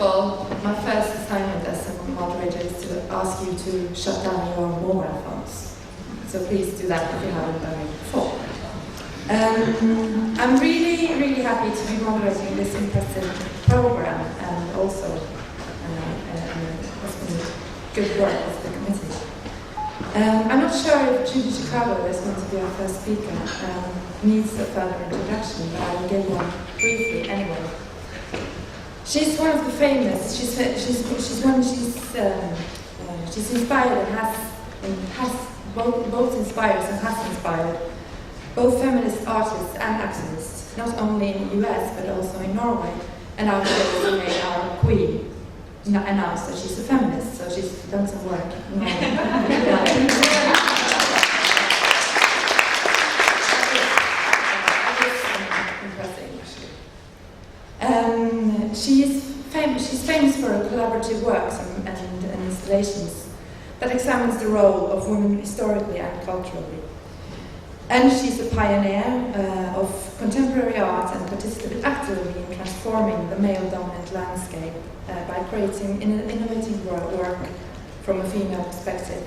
all, my first assignment as a moderator is to ask you to shut down your mobile phones. So please do that if you haven't done it before. I'm really, really happy to be moderating this impressive program and also good work of the committee. I'm not sure if Judy Chicago is going to be our first speaker, needs a further introduction, but I will give one briefly anyway. She's one of the famous. She's inspired and has both inspires and has inspired both feminist artists and activists, not only in the US but also in Norway. And our made our queen announced that she's a feminist, so she's done some work. She's famous for her collaborative works and installations that examines the role of women historically and culturally. And she's a pioneer of contemporary art and participated actively in transforming the male-dominant landscape by creating innovative work from a female perspective.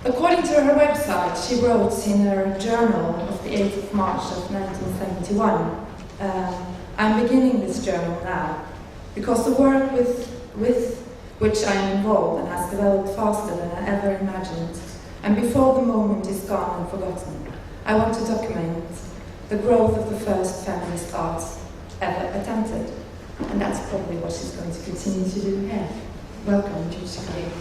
According to her website, she wrote in her journal of the 8th of March of 1971, I'm beginning this journal now, because the work with which I am involved and has developed faster than I ever imagined, and before the moment is gone and forgotten, I want to document the growth of the first feminist art ever attempted. And that's probably what she's going to continue to do here. Welcome, Judy Chicago.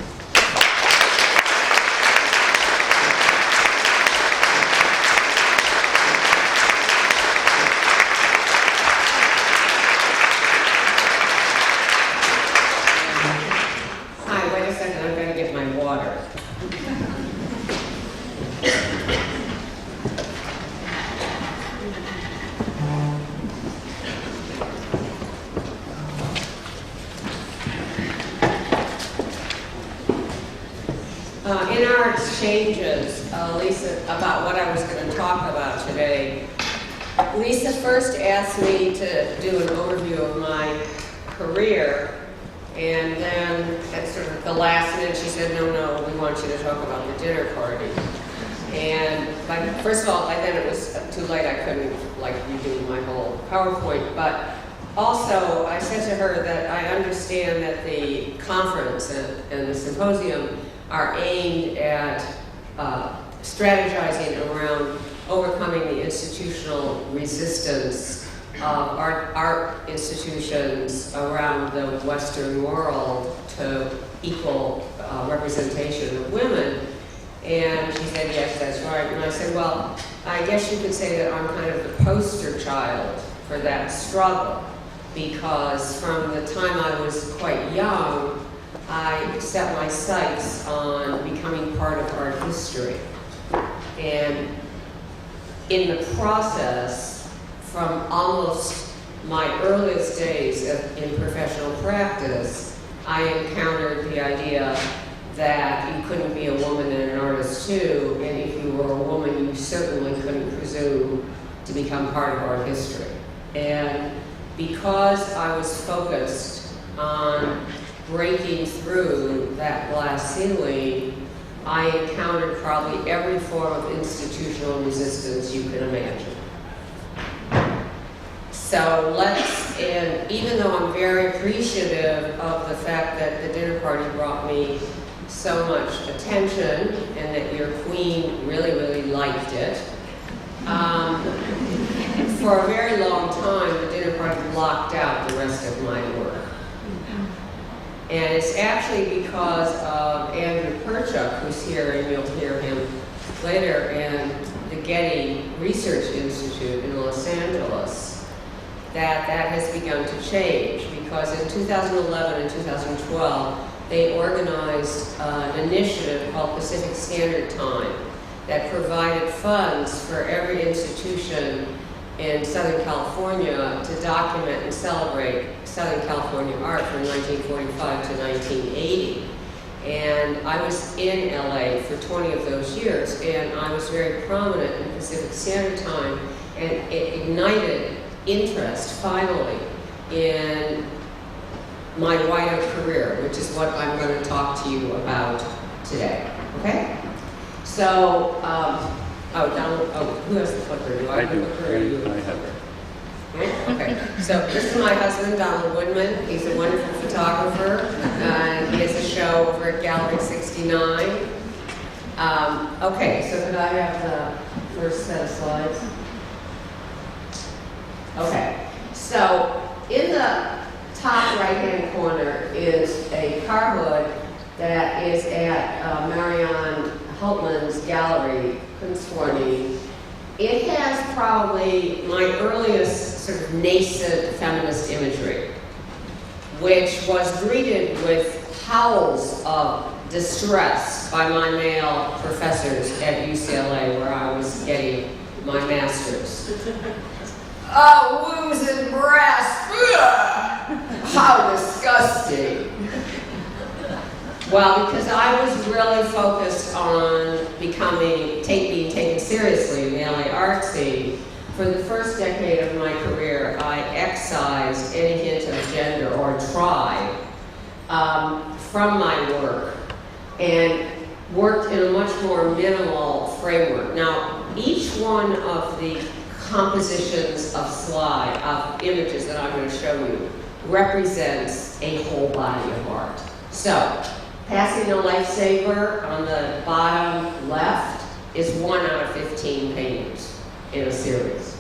In our exchanges, Lisa, about what I was going to talk about today, Lisa first asked me to do an overview of my career, and then at sort of the last minute she said, no, we want you to talk about the dinner party. And first of all, then it was too late, I couldn't redo my whole PowerPoint, but also I said to her that I understand that the conference and the symposium are aimed at strategizing around overcoming the institutional resistance of art institutions around the Western world to equal representation of women. And she said, yes, that's right. And I said, well, I guess you could say that I'm kind of the poster child for that struggle, because from the time I was quite young, I set my sights on becoming part of art history. And in the process, from almost my earliest days in professional practice, I encountered the idea that you couldn't be a woman and an artist too, and if you were a woman, you certainly couldn't presume to become part of art history. And because I was focused on breaking through that glass ceiling, I encountered probably every form of institutional resistance you can imagine. So and even though I'm very appreciative of the fact that the dinner party brought me so much attention and that your queen really, really liked it, for a very long time, the dinner party blocked out the rest of my work. And it's actually because of Andrew Perchuk, who's here, and you'll hear him later, in the Getty Research Institute in Los Angeles, that has begun to change. Because in 2011 and 2012, they organized an initiative called Pacific Standard Time that provided funds for every institution in Southern California to document and celebrate Southern California art from 1945 to 1980. And I was in LA for 20 of those years, and I was very prominent in Pacific Standard Time, and it ignited interest, finally, in my wider career, which is what I'm going to talk to you about today. Okay? So, who has the clicker? Do I have the clicker? I have it. Okay, so this is my husband, Donald Woodman. He's a wonderful photographer, and he has a show over at Gallery 69. Okay, so could I have the first set of slides? Okay, so in the top right-hand corner is a car hood that is at Marianne Hultman's gallery, Kunstforening. It has probably my earliest sort of nascent feminist imagery, which was greeted with howls of distress by my male professors at UCLA, where I was getting my master's. Oh, wombs and breasts! Ugh! How disgusting! Well, because I was really focused on being taken seriously in the LA art scene, for the first decade of my career, I excised any hint of gender or tribe from my work and worked in a much more minimal framework. Now, each one of the compositions of images that I'm going to show you represents a whole body of art. So, Passing a Lifesaver on the bottom left is 1 out of 15 paintings in a series.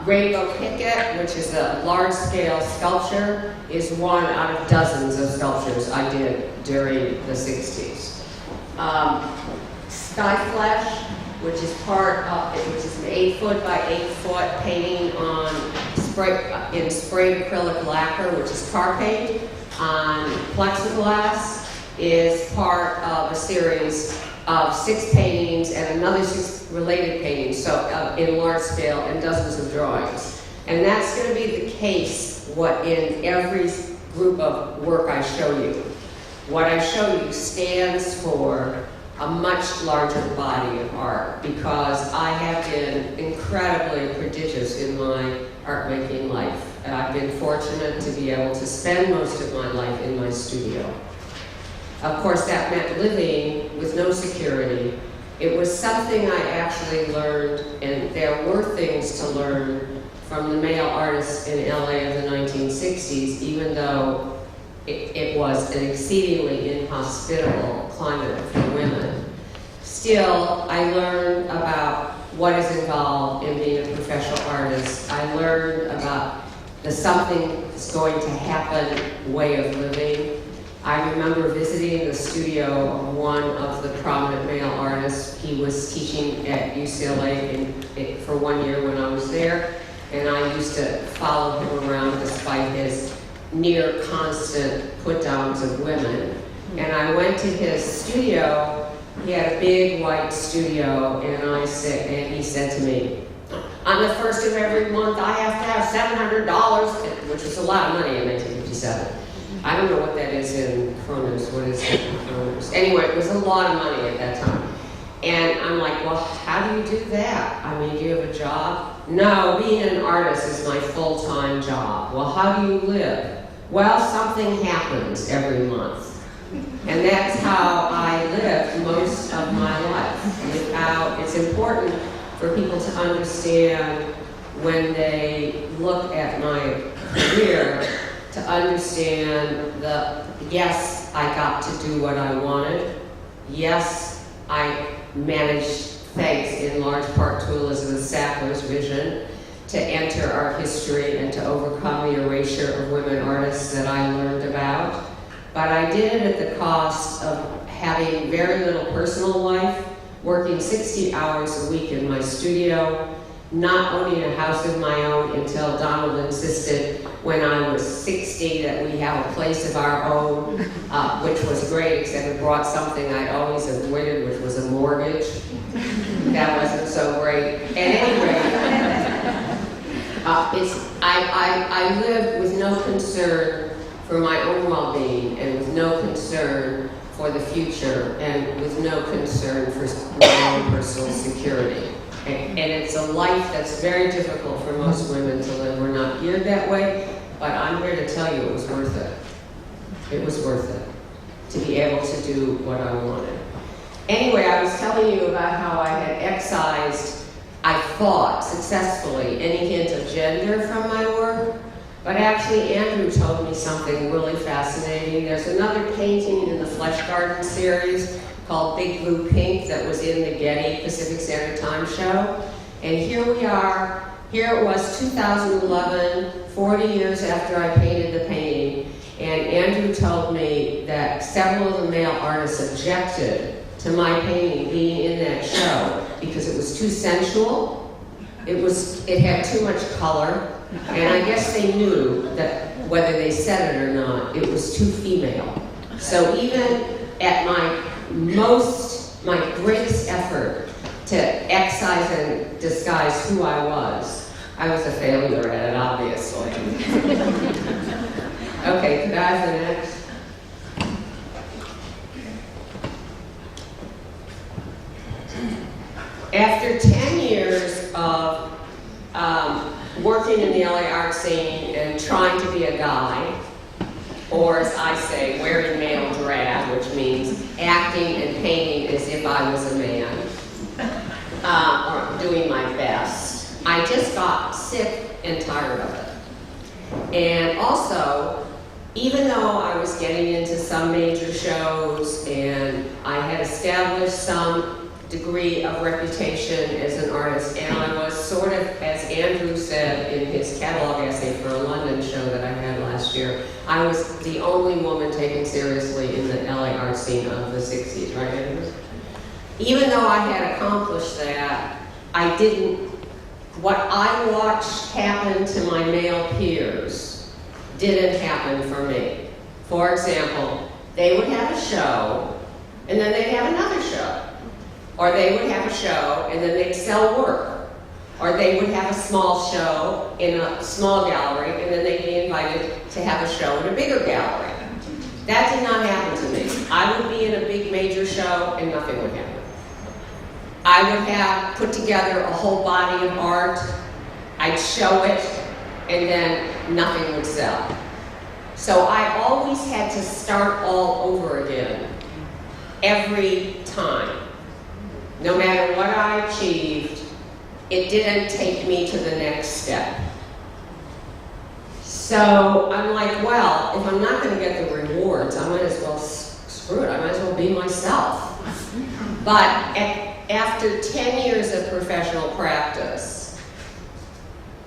Rainbow Picket, which is a large-scale sculpture, is 1 out of dozens of sculptures I did during the 60s. Sky Flesh, which is which is an 8-foot by 8-foot painting in sprayed acrylic lacquer, which is car paint, on plexiglass, is part of a series of 6 paintings and another 6 related paintings, so in large scale, and dozens of drawings. And that's going to be the case in every group of work I show you. What I show you stands for a much larger body of art, because I have been incredibly prodigious in my art making life. And I've been fortunate to be able to spend most of my life in my studio. Of course, that meant living with no security. It was something I actually learned, and there were things to learn from the male artists in LA of the 1960s, even though it was an exceedingly inhospitable climate for women. Still, I learned about what is involved in being a professional artist. I learned about the something is going to happen way of living. I remember visiting the studio of one of the prominent male artists. He was teaching at UCLA for 1 year when I was there, and I used to follow him around despite his near constant put-downs of women. And I went to his studio. He had a big white studio, and he said to me, on the first of every month, I have to have $700, which was a lot of money in 1957. I don't know what that is in kroners. What is it in kroners? Anyway, it was a lot of money at that time. And I'm like, well, how do you do that? I mean, do you have a job? No, being an artist is my full-time job. Well, how do you live? Well, something happens every month. And that's how I lived most of my life. It's important for people to understand when they look at my career, to understand yes, I got to do what I wanted. Yes, I managed, thanks in large part to Elizabeth Sackler's vision, to enter art history and to overcome the erasure of women artists that I learned about. But I did it at the cost of having very little personal life, working 60 hours a week in my studio, not owning a house of my own until Donald insisted when I was 60 that we have a place of our own, which was great, except it brought something I'd always avoided, which was a mortgage. That wasn't so great. At any rate, I lived with no concern for my own well-being, and with no concern for the future, and with no concern for my own personal security. And it's a life that's very difficult for most women to live. We're not geared that way. but I'm here to tell you it was worth it. It was worth it to be able to do what I wanted. Anyway, I was telling you about how I had excised, I thought successfully, any hint of gender from my work, but actually Andrew told me something really fascinating. There's another painting in the Flesh Garden series called Big Blue Pink that was in the Getty Pacific Standard Time show. And here we are, here it was 2011, 40 years after I painted the painting, and Andrew told me that several of the male artists objected to my painting being in that show because it was too sensual, it had too much color, and I guess they knew that whether they said it or not, it was too female. So even at my greatest effort to excise and disguise who I was a failure at it, obviously. Okay, could I have the next? After 10 years of working in the LA art scene and trying to be a guy, or as I say, wearing male drag, which means acting and painting as if I was a man, or doing my best, I just got sick and tired of it. And also, even though I was getting into some major shows and I had established some degree of reputation as an artist, and I was sort of, as Andrew said in his catalog essay for a London show that I had last year, I was the only woman taken seriously in the LA art scene of the 60s, right, Andrew? Even though I had accomplished that, what I watched happen to my male peers didn't happen for me. For example, they would have a show, and then they'd have another show. Or they would have a show, and then they'd sell work. Or they would have a small show in a small gallery, and then they'd be invited to have a show in a bigger gallery. That did not happen to me. I would be in a big major show, and nothing would happen. I would have put together a whole body of art, I'd show it, and then nothing would sell. So I always had to start all over again, every time. No matter what I achieved, it didn't take me to the next step. So I'm like, well, if I'm not going to get the rewards, I might as well, screw it, I might as well be myself. But after 10 years of professional practice,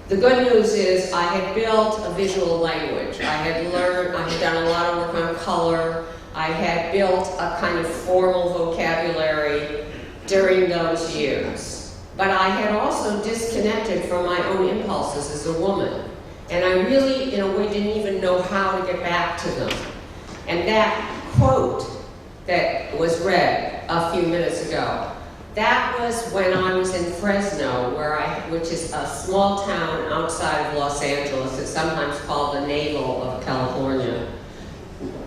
the good news is I had built a visual language. I had done a lot of work on color. I had built a kind of formal vocabulary during those years. But I had also disconnected from my own impulses as a woman. And I really, in a way, didn't even know how to get back to them. And that quote that was read a few minutes ago, that was when I was in Fresno, which is a small town outside of Los Angeles. It's sometimes called the navel of California,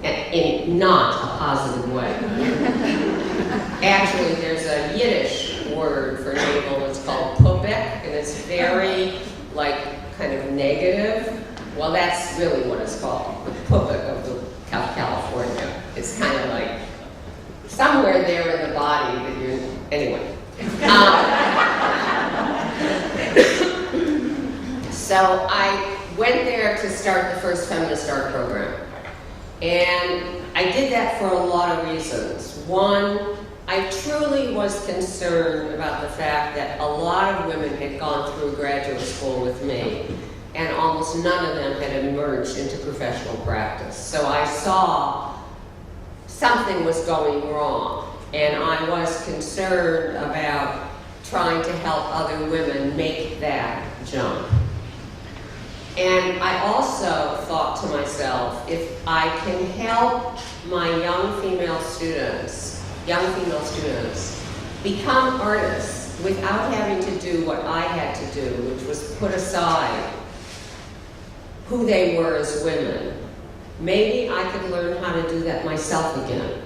in not a positive way. Actually, there's a Yiddish word for navel. It's called pupik, and it's very, kind of negative. Well, that's really what it's called, the pupik of California. It's kind of like somewhere there in the body that you're, anyway. So I went there to start the first feminist art program. And I did that for a lot of reasons. One, I truly was concerned about the fact that a lot of women had gone through graduate school with me, and almost none of them had emerged into professional practice. So I saw something was going wrong, and I was concerned about trying to help other women make that jump. And I also thought to myself, if I can help my young female students become artists without having to do what I had to do, which was put aside who they were as women, maybe I could learn how to do that myself again.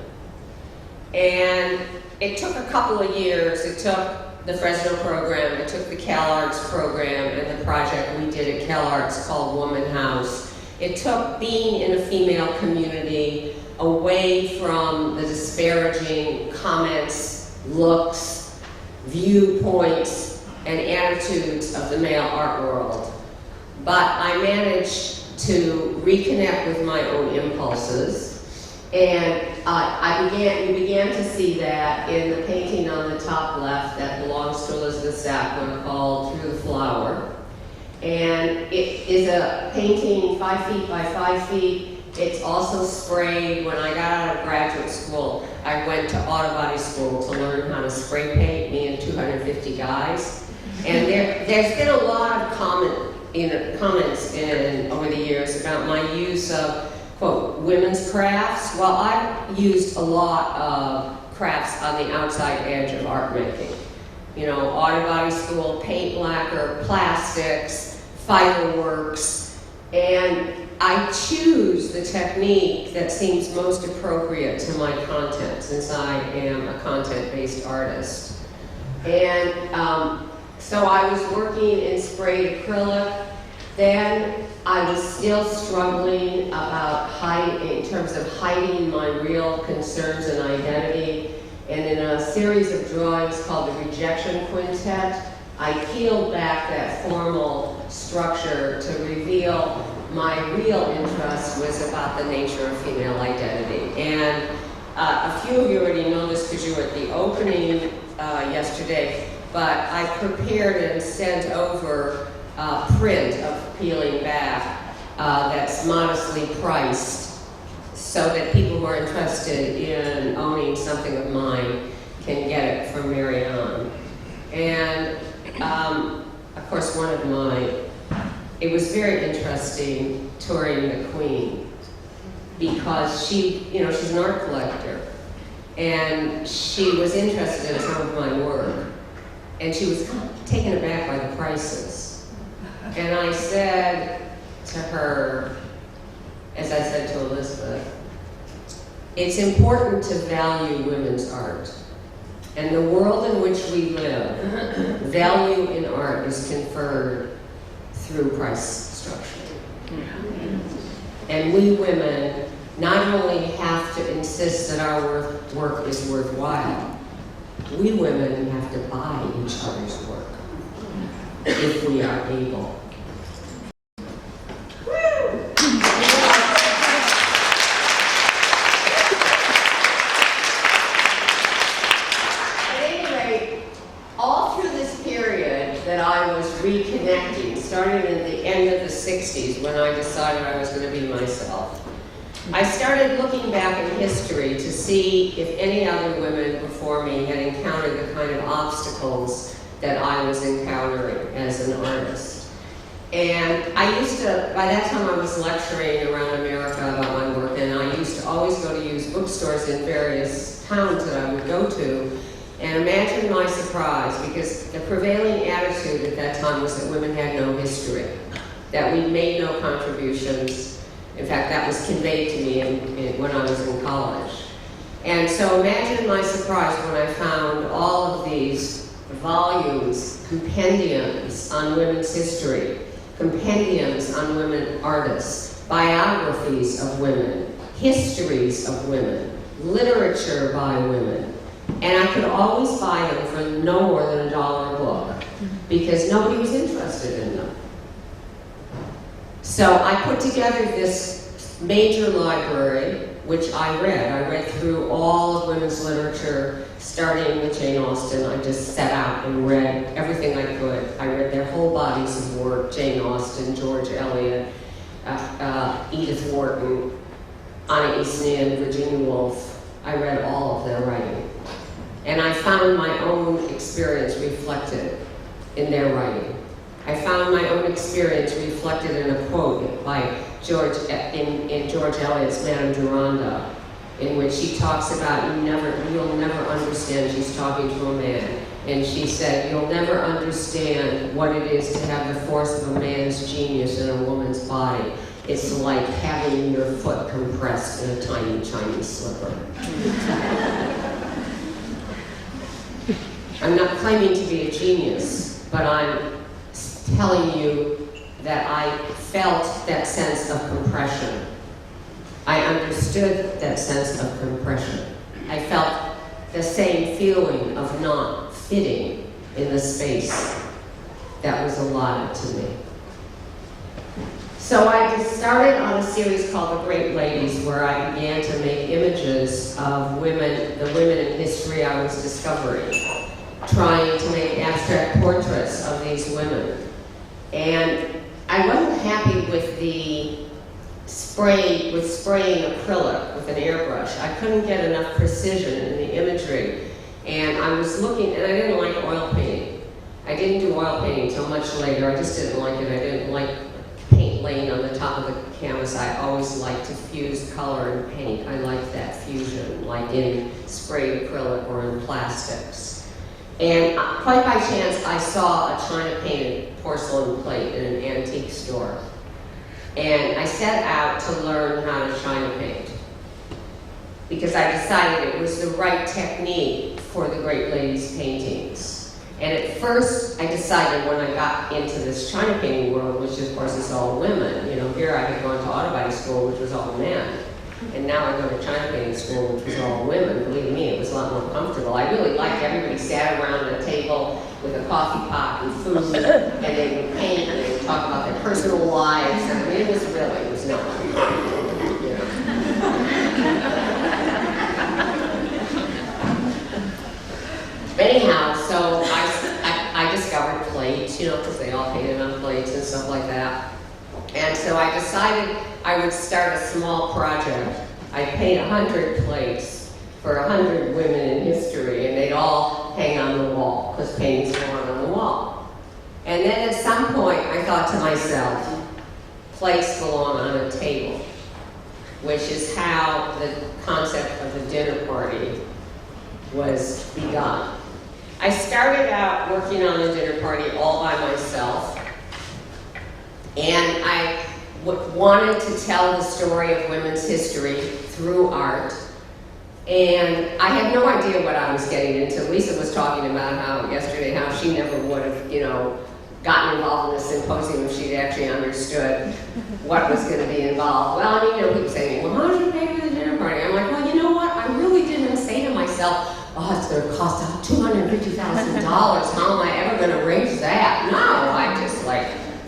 And it took a couple of years. It took the Fresno program, it took the CalArts program, and the project we did at CalArts called Woman House. It took being in a female community away from the disparaging comments, looks, viewpoints, and attitudes of the male art world. But I managed to reconnect with my own impulses, and you began to see that in the painting on the top left that belongs to Elizabeth Sackler called Through the Flower. And it is a painting 5 feet by 5 feet. It's also sprayed. When I got out of graduate school, I went to auto body school to learn how to spray paint, me and 250 guys. And there's been a lot of comments over the years about my use of, quote, women's crafts. Well, I've used a lot of crafts on the outside edge of art making. You know, auto body school, paint lacquer, plastics, fiberworks, and I choose the technique that seems most appropriate to my content, since I am a content-based artist. And so I was working in sprayed acrylic. Then I was still struggling in terms of hiding my real concerns and identity. And in a series of drawings called the Rejection Quintet, I peeled back that formal structure to reveal my real interest was about the nature of female identity. And a few of you already know this because you were at the opening yesterday, but I prepared and sent over a print of Peeling Back that's modestly priced so that people who are interested in owning something of mine can get it from Marianne. And of course, it was very interesting touring the Queen because she's an art collector, and she was interested in some of my work, and she was kind of taken aback by the prices. And I said to her, as I said to Elizabeth, it's important to value women's art. And the world in which we live, value in art is conferred through price structure. And we women not only have to insist that our work is worthwhile, we women have to buy each other's work if we are able. Reconnecting, starting at the end of the 60s when I decided I was going to be myself. I started looking back in history to see if any other women before me had encountered the kind of obstacles that I was encountering as an artist. And by that time I was lecturing around America about my work, and I used to always go to used bookstores in various towns that I would go to. And imagine my surprise, because the prevailing attitude at that time was that women had no history, that we made no contributions. In fact, that was conveyed to me when I was in college. And so imagine my surprise when I found all of these volumes, compendiums on women's history, compendiums on women artists, biographies of women, histories of women, literature by women. And I could always buy them for no more than $1 a book because nobody was interested in them. So I put together this major library, which I read. I read through all of women's literature, starting with Jane Austen. I just set out and read everything I could. I read their whole bodies of work: Jane Austen, George Eliot, Edith Wharton, Anna Eastman, Virginia Woolf. I read all of their writing. And I found my own experience reflected in their writing. I found my own experience reflected in a quote by in George Eliot's Madame Duranda, in which she talks about you'll never understand. She's talking to a man, and she said, "You'll never understand what it is to have the force of a man's genius in a woman's body. It's like having your foot compressed in a tiny Chinese slipper." I'm not claiming to be a genius, but I'm telling you that I felt that sense of compression. I understood that sense of compression. I felt the same feeling of not fitting in the space that was allotted to me. So I just started on a series called The Great Ladies, where I began to make images of women, the women in history I was discovering, trying to make abstract portraits of these women. And I wasn't happy with spraying acrylic with an airbrush. I couldn't get enough precision in the imagery. And I was looking, and I didn't like oil painting. I didn't do oil painting until much later. I just didn't like it. I didn't like paint laying on the top of the canvas. I always liked to fuse color and paint. I liked that fusion, like in sprayed acrylic or in plastics. And quite by chance, I saw a China-painted porcelain plate in an antique store. And I set out to learn how to China paint, because I decided it was the right technique for the Great Ladies paintings. And at first, I decided when I got into this China painting world, which of course is all women, you know, here I had gone to auto body school, which was all men. And now I go to China painting school, which was all women. Believe me, it was a lot more comfortable. I really liked everybody sat around a table with a coffee pot and food, and they would paint and they would talk about their personal lives. I mean, it was not, you know. Anyhow, so I discovered plates, you know, because they all painted on plates and stuff like that. And so I decided I would start a small project. I'd paint 100 plates for 100 women in history, and they'd all hang on the wall, because paintings go on the wall. And then at some point, I thought to myself, plates belong on a table, which is how the concept of the dinner party was begun. I started out working on the dinner party all by myself, and I wanted to tell the story of women's history through art. And I had no idea what I was getting into. Lisa was talking about yesterday how she never would have, you know, gotten involved in the symposium if she'd actually understood what was going to be involved. Well, I mean, you know, people saying, well, how did you pay for the dinner party? I'm like, well, you know what? I really didn't say to myself, oh, it's going to cost $250,000. How am I ever going to raise that? No, I just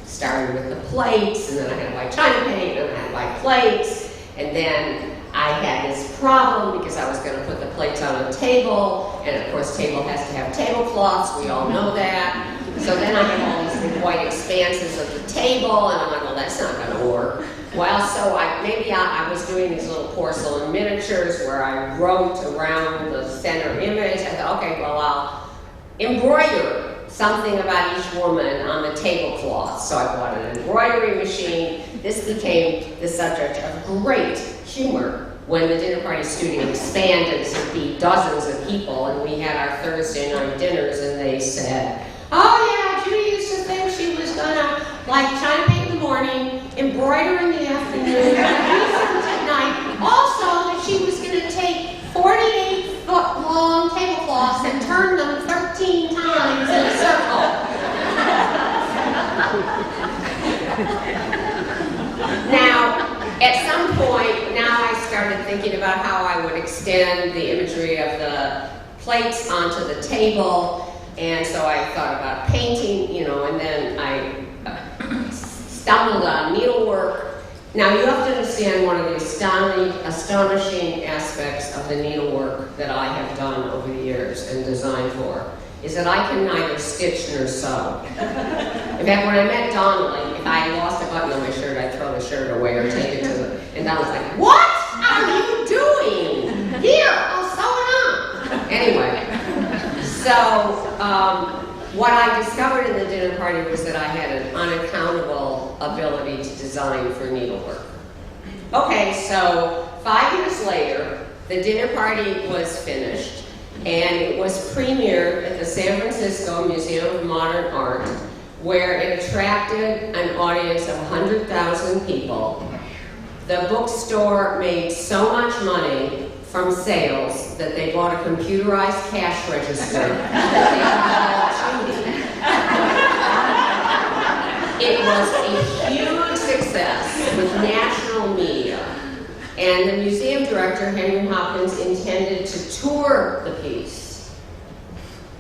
started with the plates, and then I had to buy China paint, and then I had to buy plates, and then I had this problem because I was going to put the plates on a table, and of course table has to have tablecloths, we all know that. So then I had all these big white expanses of the table, and I'm like, well, that's not going to work. Well, so I was doing these little porcelain miniatures where I wrote around the center image. I thought, okay, well, I'll embroider something about each woman on the tablecloth. So I bought an embroidery machine. This became the subject of great humor when the dinner party studio expanded to be dozens of people, and we had our Thursday night dinners, and they said, oh yeah, Judy used to think she was gonna China paint in the morning, embroider in the afternoon, research at night. Also that she was gonna take 48-foot long tablecloths and turn them 13 times in a circle. Now, at some point, now I started thinking about how I would extend the imagery of the plates onto the table. And so I thought about painting, you know, and then I stumbled on needlework. Now you have to understand one of the astonishing aspects of the needlework that I have done over the years and designed for is that I can neither stitch nor sew. In fact, when I met Donnelly, if I lost a button on my shirt, I'd throw the shirt away or take it to the, and Donnelly's like, what are you doing? Here, I'll sew it on. Anyway. So, what I discovered in the dinner party was that I had an unaccountable ability to design for needlework. Okay, so 5 years later, the dinner party was finished, and it was premiered at the San Francisco Museum of Modern Art, where it attracted an audience of 100,000 people. The bookstore made so much money from sales that they bought a computerized cash register that they called Judy. It was a director, Henry Hopkins, intended to tour the piece.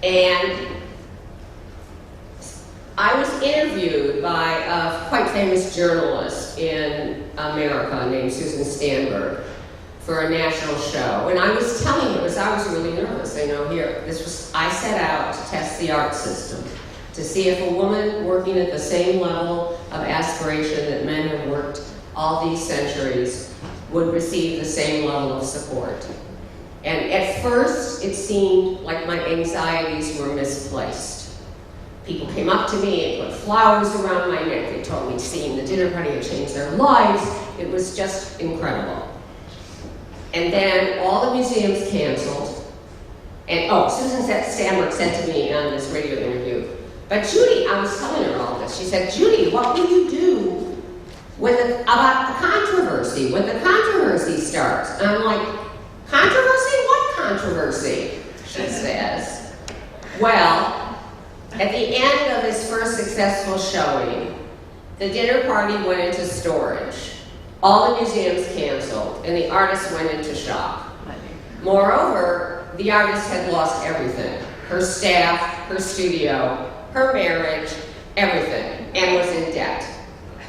And I was interviewed by a quite famous journalist in America named Susan Stanberg for a national show. And I was telling her, because I was really nervous, I set out to test the art system, to see if a woman working at the same level of aspiration that men have worked all these centuries would receive the same level of support. And at first, it seemed like my anxieties were misplaced. People came up to me and put flowers around my neck. They told me seeing the dinner party had changed their lives. It was just incredible. And then all the museums canceled. And Susan Stanberg said to me on this radio interview, but Judy, I was telling her all this. She said, Judy, what will you do about the controversy, when the controversy starts? And I'm like, controversy? What controversy? She says. Well, at the end of his first successful showing, the dinner party went into storage. All the museums canceled, and the artist went into shock. Moreover, the artist had lost everything. Her staff, her studio, her marriage, everything, and was in debt.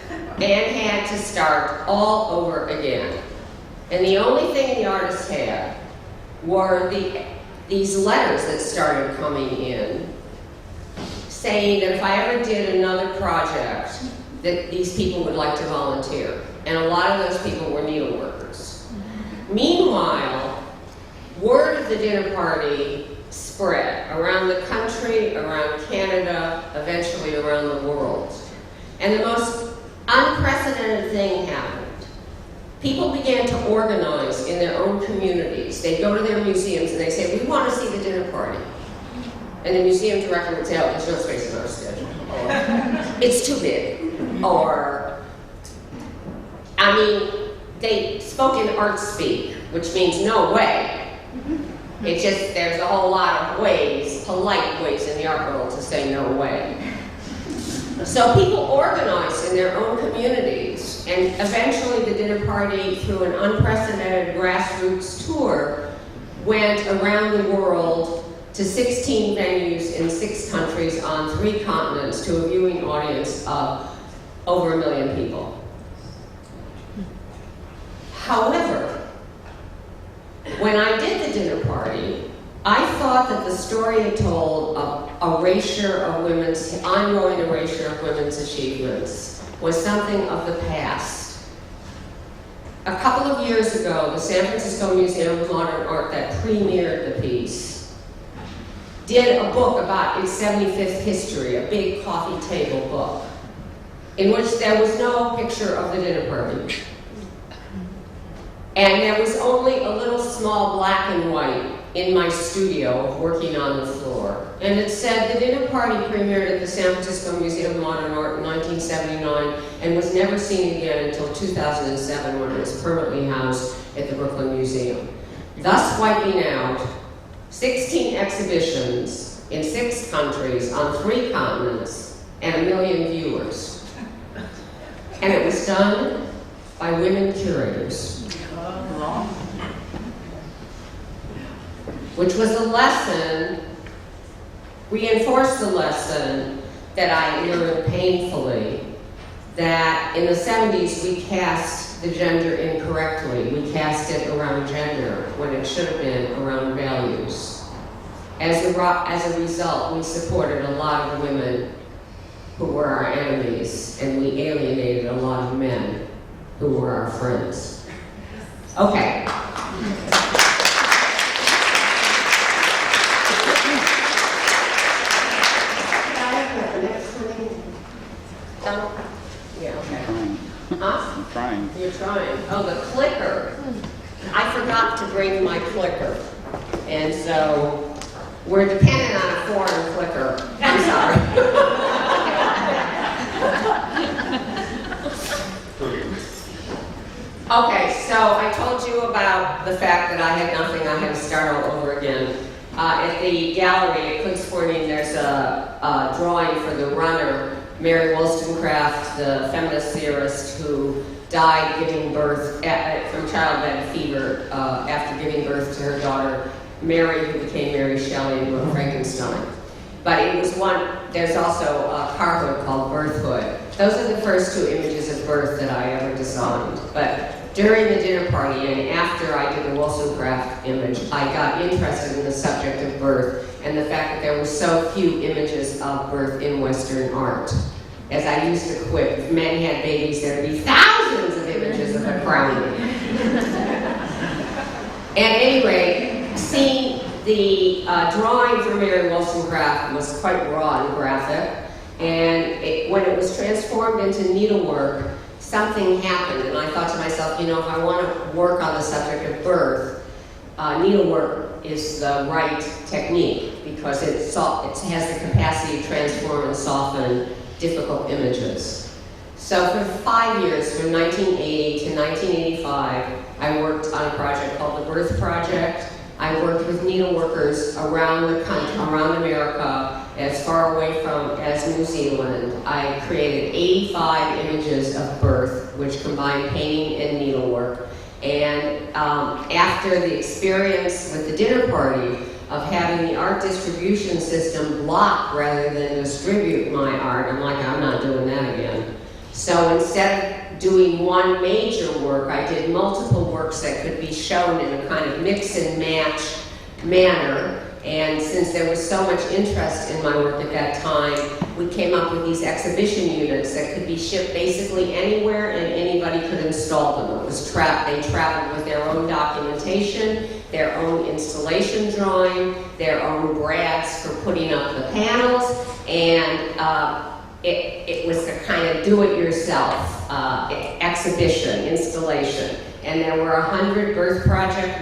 And had to start all over again. And the only thing the artist had were these letters that started coming in, saying that if I ever did another project, that these people would like to volunteer. And a lot of those people were needle workers. Meanwhile, word of the dinner party spread around the country, around Canada, eventually around the world. And the most unprecedented thing happened. People began to organize in their own communities. They'd go to their museums and they'd say, we want to see the dinner party. And the museum director would say, oh, there's no space in our schedule. Or, it's too big. Or, they spoke in art speak, which means no way. It's just, there's a whole lot of ways, polite ways in the art world to say no way. So people organized in their own communities, and eventually the dinner party, through an unprecedented grassroots tour, went around the world to 16 venues in 6 countries on 3 continents to a viewing audience of over 1 million people. However, when I did the dinner party, I thought that the story it told of ongoing erasure of women's achievements was something of the past. A couple of years ago, the San Francisco Museum of Modern Art that premiered the piece did a book about its 75th history, a big coffee table book, in which there was no picture of the dinner party. And there was only a little small black and white in my studio working on the floor. And it said the dinner party premiered at the San Francisco Museum of Modern Art in 1979 and was never seen again until 2007 when it was permanently housed at the Brooklyn Museum. Thus wiping out 16 exhibitions in 6 countries on 3 continents and 1 million viewers. And it was done by women curators. Which was a lesson, reinforced the lesson that I learned painfully, that in the 70s we cast the gender incorrectly. We cast it around gender when it should have been around values. As a result, we supported a lot of women who were our enemies, and we alienated a lot of men who were our friends. Okay. Yeah, okay. Huh? I'm trying. You're trying. Oh, the clicker. I forgot to bring my clicker. And so we're dependent on a foreign clicker. I'm sorry. Okay, so I told you about the fact that I had nothing, I had to start all over again. At the gallery at Kunstforening, there's a drawing for the runner Mary Wollstonecraft, the feminist theorist who died giving birth from childbed fever after giving birth to her daughter Mary, who became Mary Shelley and wrote Frankenstein. But it was there's also a car hood called Birthhood. Those are the first two images of birth that I ever designed. But during the dinner party and after I did the Wollstonecraft image, I got interested in the subject of birth and the fact that there were so few images of birth in Western art. As I used to quip, if men had babies, there'd be thousands of images of a crowning. At any rate, seeing the drawing for Mary Wollstonecraft was quite raw and graphic, and when it was transformed into needlework, something happened, and I thought to myself, you know, if I want to work on the subject of birth, needlework is the right technique because it has the capacity to transform and soften difficult images. So for 5 years, from 1980 to 1985, I worked on a project called the Birth Project. I worked with needleworkers around the country, around America, as far away from as New Zealand. I created 85 images of birth, which combined painting and needlework. And after the experience with the dinner party of having the art distribution system block rather than distribute my art, I'm like, I'm not doing that again. So instead of doing one major work, I did multiple works that could be shown in a kind of mix and match manner. And since there was so much interest in my work at that time, we came up with these exhibition units that could be shipped basically anywhere and anybody could install them. It was they traveled with their own documentation, their own installation drawing, their own brads for putting up the panels, and it was a kind of do-it-yourself exhibition, installation. And there were 100 Birth Project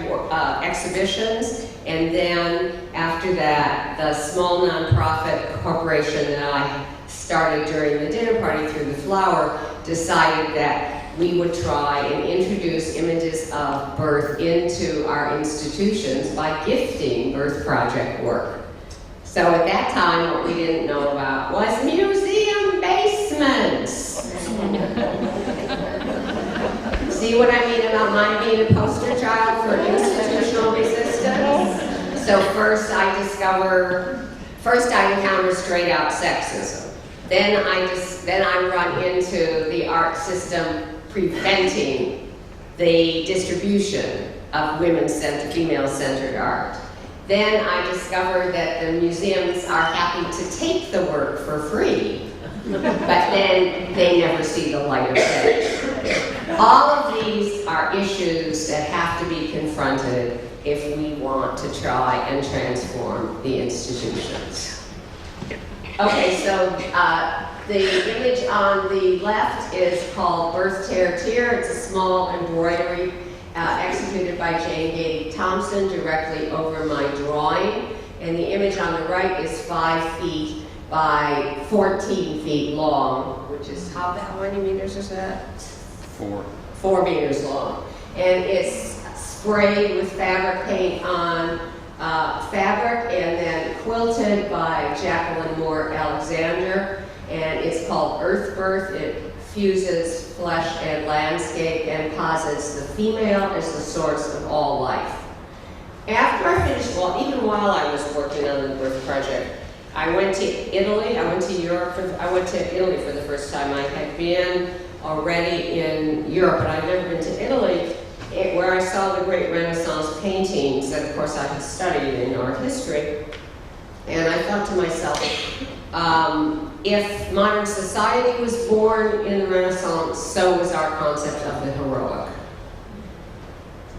exhibitions, and then after that, the small nonprofit corporation that I started during the dinner party through the flower decided that we would try and introduce images of birth into our institutions by gifting Birth Project work. So at that time, what we didn't know about was museum basements. See what I mean about my being a poster child for institutional resistance? So first I encounter straight out sexism. Then I run into the art system preventing the distribution of female-centered art. Then I discovered that the museums are happy to take the work for free, but then they never see the light of day. All of these are issues that have to be confronted if we want to try and transform the institutions. Okay, so the image on the left is called Birth Tear Tear. It's a small embroidery executed by Jane Gady Thompson directly over my drawing. And the image on the right is 5 feet by 14 feet long, which is how many meters is that? 4 meters long. And it's sprayed with fabric paint on fabric and then quilted by Jacqueline Moore Alexander. And it's called Earth Birth. It fuses flesh and landscape and posits the female as the source of all life. After I finished, even while I was working on the Birth Project, I went to Italy, I went to Italy for the first time. I had been already in Europe, but I'd never been to Italy, where I saw the great Renaissance paintings that, of course, I had studied in art history. And I thought to myself, if modern society was born in the Renaissance, so was our concept of the heroic.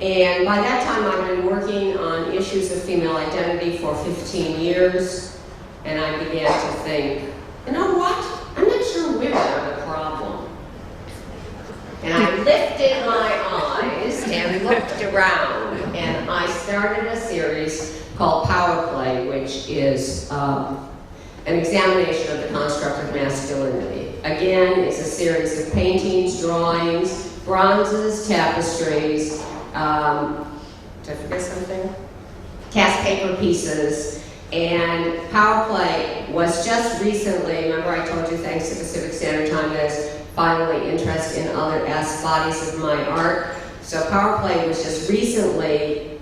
And by that time, I'd been working on issues of female identity for 15 years, and I began to think, you know what? I'm not sure women are the problem. And I lifted my eyes and looked around, and I started a series called Power Play, which is an examination of the construct of masculinity. Again, it's a series of paintings, drawings, bronzes, tapestries, did I forget something? Cast paper pieces. And Power Play was just recently, remember I told you, thanks to Pacific Standard Time, there's finally interest in other bodies of my art. So Power Play was just recently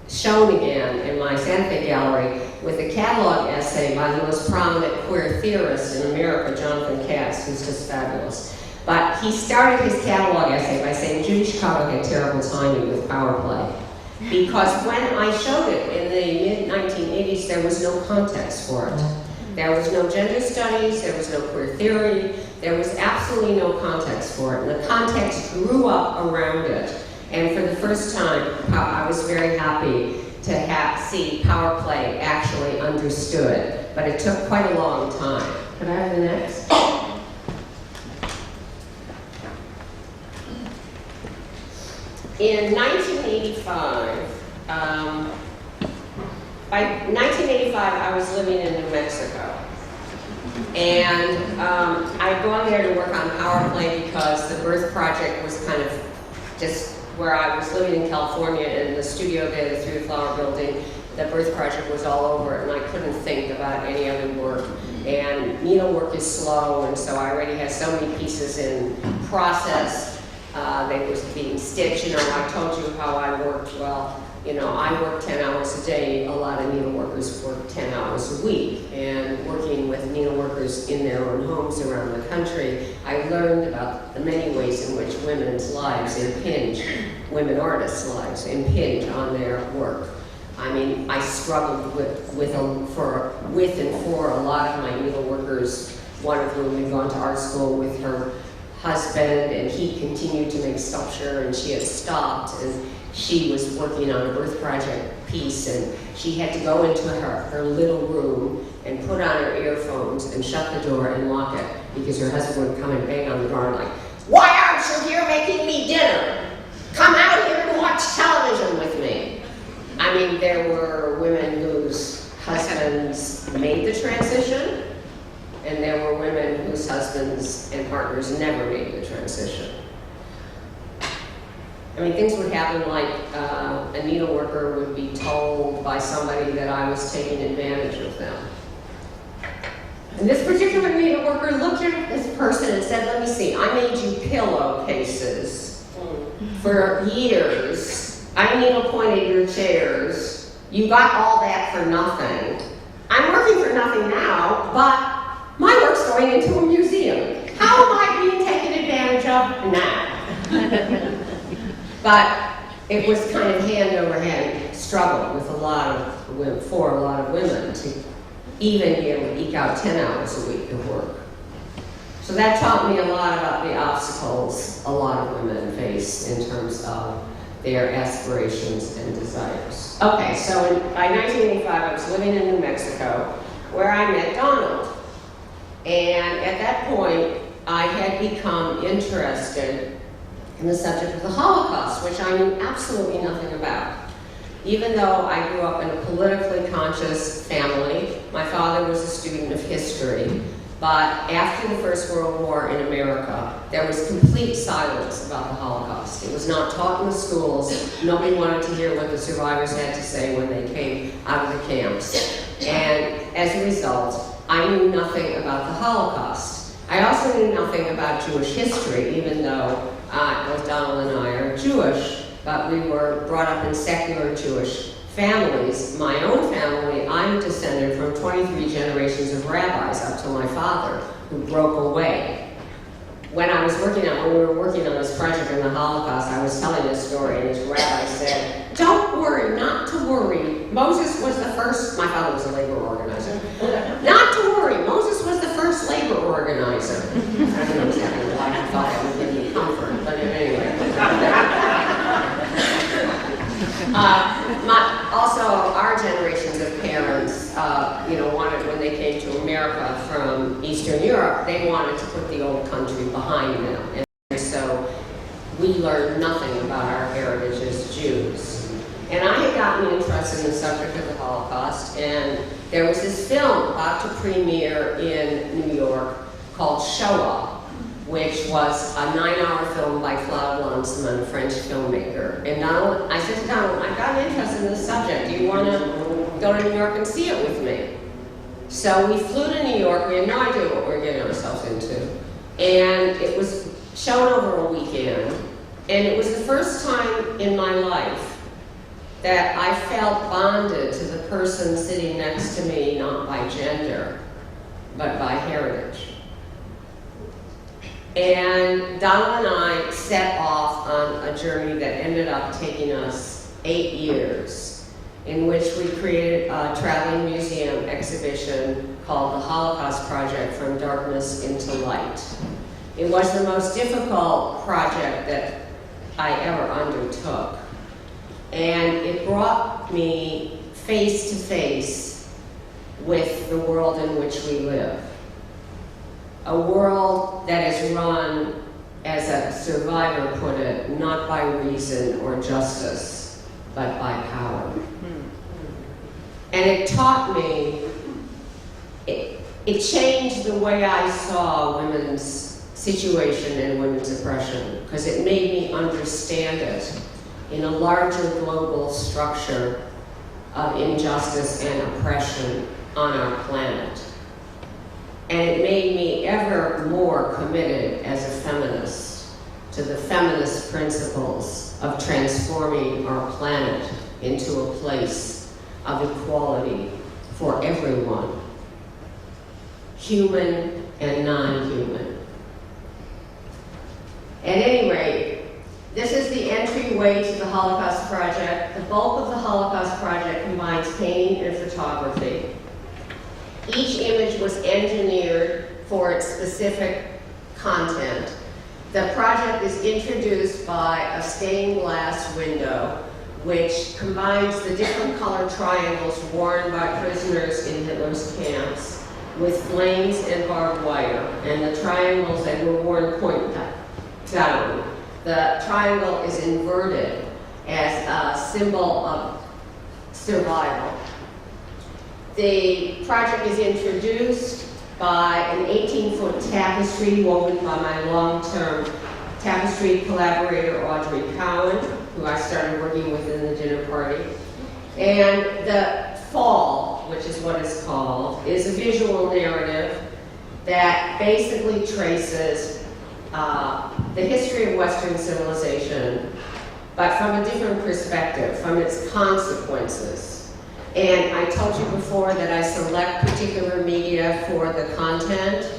shown again in my Santa Fe gallery with a catalog essay by the most prominent queer theorist in America, Jonathan Katz, who's just fabulous. But he started his catalog essay by saying Judy Chicago had terrible timing with Power Play. Because when I showed it in the mid-1980s, there was no context for it. There was no gender studies, there was no queer theory, there was absolutely no context for it. And the context grew up around it. And for the first time, I was very happy to see Power Play actually understood. But it took quite a long time. Can I have the next? In 1985, by 1985, I was living in New Mexico. And I'd gone there to work on Power Play because the Birth Project was kind of just where I was living in California, in the studio there, the Through the Flower building. The Birth Project was all over it, and I couldn't think about any other work. And needlework is slow, and so I already had so many pieces in process. They were being stitched. I told you how I worked. Well, I work 10 hours a day. A lot of needleworkers work 10 hours a week. And working with needleworkers in their own homes around the country, I learned about the many ways in which women's lives impinge, women artists' lives impinge on their work. I mean, I struggled with and for a lot of my needleworkers, one of whom had gone to art school with her husband, and he continued to make sculpture, and she had stopped, and she was working on a Birth Project piece, and she had to go into her little room and put on her earphones and shut the door and lock it, because her husband would come and bang on the door and like, "Why aren't you here making me dinner? Come out here and watch television with me." I mean, there were women whose husbands made the transition, and there were women whose husbands and partners never made the transition. I mean, things would happen like a needleworker would be told by somebody that I was taking advantage of them. And this particular needleworker looked at this person and said, "Let me see, I made you pillowcases for years. I needle-pointed your chairs. You got all that for nothing. I'm working for nothing now, but my work's going into a museum. How am I being taken advantage of now?" But it was kind of hand-over-hand struggle with for a lot of women to even be able to eke out 10 hours a week of work. So that taught me a lot about the obstacles a lot of women face in terms of their aspirations and desires. Okay, so by 1985, I was living in New Mexico, where I met Donald. And at that point, I had become interested in the subject of the Holocaust, which I knew absolutely nothing about. Even though I grew up in a politically conscious family, my father was a student of history, but after the First World War in America, there was complete silence about the Holocaust. It was not taught in the schools. Nobody wanted to hear what the survivors had to say when they came out of the camps. And as a result, I knew nothing about the Holocaust. I also knew nothing about Jewish history, even though both Donald and I are Jewish, but we were brought up in secular Jewish families. My own family, I'm descended from 23 generations of rabbis up to my father, who broke away. When we were working on this project on the Holocaust, I was telling this story, and this rabbi said, "Don't worry, not to worry. Moses was the first," my father was a labor organizer, "not to worry, Moses was the first labor organizer." I don't know exactly why I thought that would give me comfort, but anyway. Also, our generations of parents, wanted, when they came to America from Eastern Europe, they wanted to put the old country behind them. And so we learned nothing about our heritage as Jews. And I had gotten interested in the subject of the Holocaust, and there was this film about to premiere in New York called Schei, which was a 9-hour film by Claude Lanzmann, a French filmmaker. And I said to Donald, "I've got an interest in this subject. Do you want to go to New York and see it with me?" So we flew to New York. We had no idea what we were getting ourselves into. And it was shown over a weekend. And it was the first time in my life that I felt bonded to the person sitting next to me, not by gender, but by heritage. And Donald and I set off on a journey that ended up taking us 8 years, in which we created a traveling museum exhibition called the Holocaust Project, From Darkness into Light. It was the most difficult project that I ever undertook. And it brought me face to face with the world in which we live. A world that is run, as a survivor put it, not by reason or justice, but by power. And it taught me, it changed the way I saw women's situation and women's oppression, because it made me understand it in a larger global structure of injustice and oppression on our planet. And it made me ever more committed as a feminist to the feminist principles of transforming our planet into a place of equality for everyone, human and non-human. At any rate, this is the entryway to the Holocaust Project. The bulk of the Holocaust Project combines painting and photography. Each image was engineered for its specific content. The project is introduced by a stained glass window, which combines the different colored triangles worn by prisoners in Hitler's camps with flames and barbed wire. And the triangles that were worn point down. The triangle is inverted as a symbol of survival. The project is introduced by an 18-foot tapestry woven by my long-term tapestry collaborator, Audrey Cowan, who I started working with in the dinner party. And the fall, which is what it's called, is a visual narrative that basically traces the history of Western civilization, but from a different perspective, from its consequences. And I told you before that I select particular media for the content.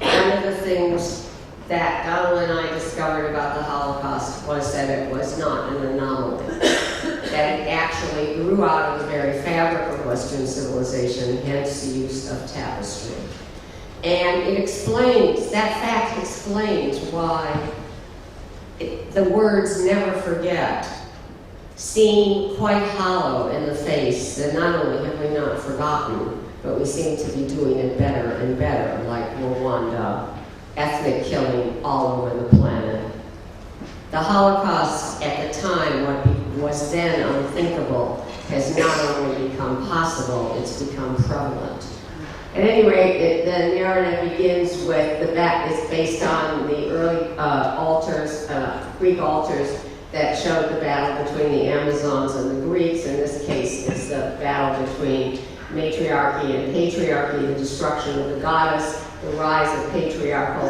One of the things that Donald and I discovered about the Holocaust was that it was not an anomaly, that it actually grew out of the very fabric of Western civilization, hence the use of tapestry. And it explains, that fact explains why the words "never forget" seem quite hollow in the face, that not only have we not forgotten, but we seem to be doing it better and better, like Rwanda, ethnic killing all over the planet. The Holocaust at the time, what was then unthinkable, has not only become possible, it's become prevalent. At any rate, the narrative begins with it's based on the early altars, Greek altars, that showed the battle between the Amazons and the Greeks. In this case, it's the battle between matriarchy and patriarchy, the destruction of the goddess, the rise of patriarchal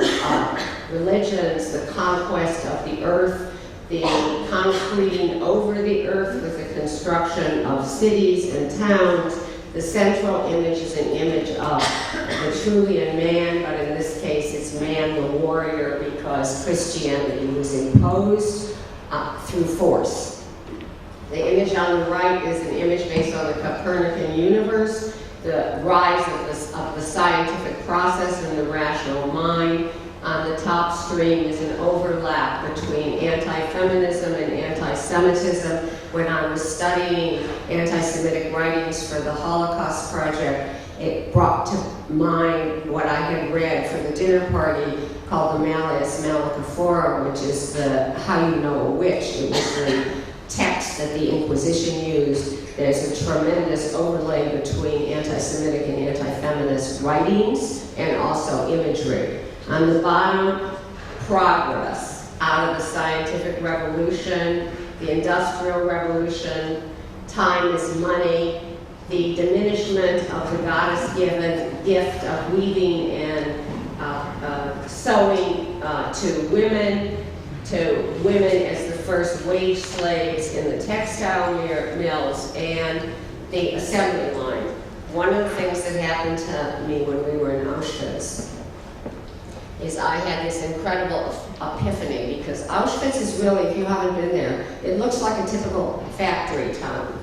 religions, the conquest of the earth, the concreting over the earth with the construction of cities and towns. The central image is an image of the Trulian man, but in this case it's man the warrior, because Christianity was imposed through force. The image on the right is an image based on the Copernican universe, the rise of the scientific process and the rational mind. On the top stream is an overlap between anti-feminism and anti-Semitism. When I was studying anti-Semitic writings for the Holocaust Project, it brought to mind what I had read for the dinner party called the Malleus Maleficarum, which is the How You Know a Witch. It was the text that the Inquisition used. There's a tremendous overlay between anti-Semitic and anti-feminist writings and also imagery. On the bottom, progress out of the scientific revolution, the industrial revolution, time is money, the diminishment of the goddess-given gift of weaving and sewing to women as the first wage slaves in the textile mills, and the assembly line. One of the things that happened to me when we were in Auschwitz is I had this incredible epiphany, because Auschwitz is really, if you haven't been there, it looks like a typical factory town.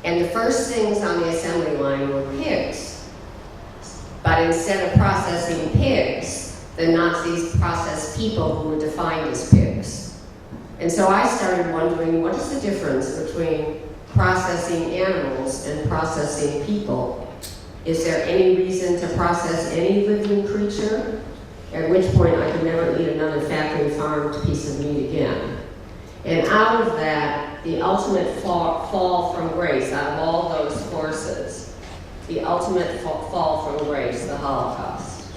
And the first things on the assembly line were pigs. But instead of processing pigs, the Nazis processed people who were defined as pigs. And so I started wondering, what is the difference between processing animals and processing people? Is there any reason to process any living creature? At which point I could never eat another factory farmed piece of meat again. And out of that, the ultimate fall from grace, out of all those forces, the ultimate fall from grace, the Holocaust.